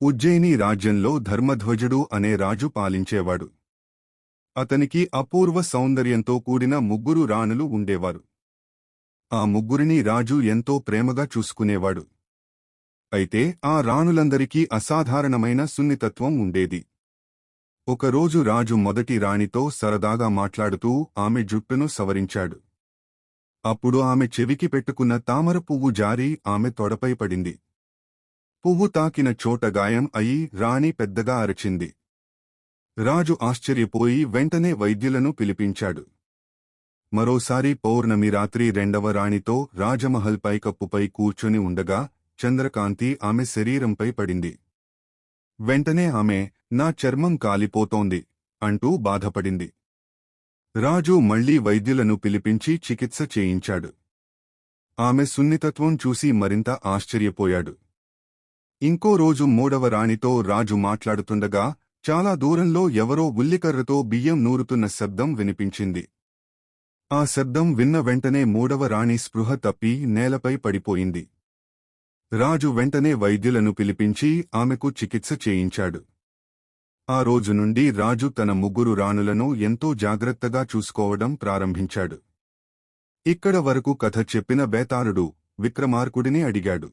ఉజ్జయిని రాజ్యంలో ధర్మధ్వజుడు అనే రాజు పాలించేవాడు. అతనికి అపూర్వ సౌందర్యంతో కూడిన ముగ్గురు రాణులు ఉండేవారు. ఆ ముగ్గురిని రాజు ఎంతో ప్రేమగా చూసుకునేవాడు. అయితే ఆ రాణులందరికీ అసాధారణమైన సున్నితత్వం ఉండేది. ఒకరోజు రాజు మొదటి రాణితో సరదాగా మాట్లాడుతూ ఆమె జుట్టును సవరించాడు. అప్పుడు ఆమె చెవికి పెట్టుకున్న తామర పువ్వు జారి ఆమె తొడపై పడింది. పువ్వు తాకిన చోట గాయం అయి రాణి పెద్దగా అరచింది. రాజు ఆశ్చర్యపోయి వెంటనే వైద్యులను పిలిపించాడు. మరోసారి పౌర్ణమి రాత్రి రెండవ రాణితో రాజమహల్ పైకప్పుపై కూర్చొని ఉండగా చంద్రకాంతి ఆమె శరీరంపై పడింది. వెంటనే ఆమె, నా చర్మం కాలిపోతోంది అంటూ బాధపడింది. రాజు మళ్లీ వైద్యులను పిలిపించి చికిత్స చేయించాడు. ఆమె సున్నితత్వం చూసి మరింత ఆశ్చర్యపోయాడు. ఇంకో రోజు మూడవ రాణితో రాజు మాట్లాడుతుండగా చాలా దూరంలో ఎవరో ఉల్లికర్రతో బియ్యం నూరుతున్న శబ్దం వినిపించింది. ఆ శబ్దం విన్న వెంటనే మూడవ రాణి స్పృహ తప్పి నేలపై పడిపోయింది. రాజు వెంటనే వైద్యులను పిలిపించి ఆమెకు చికిత్స చేయించాడు. ఆ రోజు నుండి రాజు తన ముగ్గురు రాణులను ఎంతో జాగ్రత్తగా చూసుకోవడం ప్రారంభించాడు. ఇక్కడ వరకు కథ చెప్పిన బేతాళుడు విక్రమార్కుడిని అడిగాడు,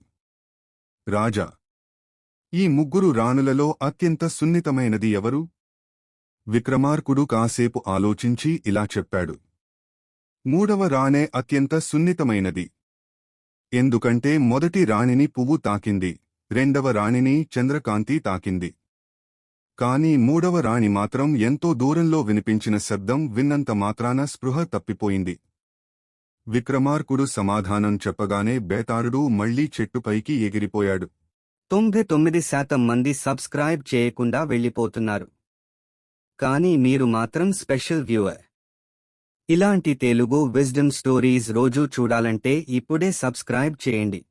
రాజా, ఈ ముగ్గురు రాణులలో అత్యంత సున్నితమైనది ఎవరు? విక్రమార్కుడు కాసేపు ఆలోచించి ఇలా చెప్పాడు, మూడవ రాణే అత్యంత సున్నితమైనది. ఎందుకంటే మొదటి రాణిని పువ్వు తాకింది, రెండవ రాణిని చంద్రకాంతి తాకింది. కాని మూడవ రాణి మాత్రం ఎంతో దూరంలో వినిపించిన శబ్దం విన్నంత మాత్రాన స్పృహ తప్పిపోయింది. విక్రమార్కుడు సమాధానం చెప్పగానే బేతాళుడు మళ్లీ చెట్టుపైకి ఎగిరిపోయాడు. 99% మంది సబ్స్క్రైబ్ చేయకుండా వెళ్ళిపోతున్నారు. కానీ మీరు మాత్రం స్పెషల్ వ్యూవర్. ఇలాంటి తెలుగు విజ్డమ్ స్టోరీస్ రోజూ చూడాలంటే ఇప్పుడే సబ్స్క్రైబ్ చేయండి.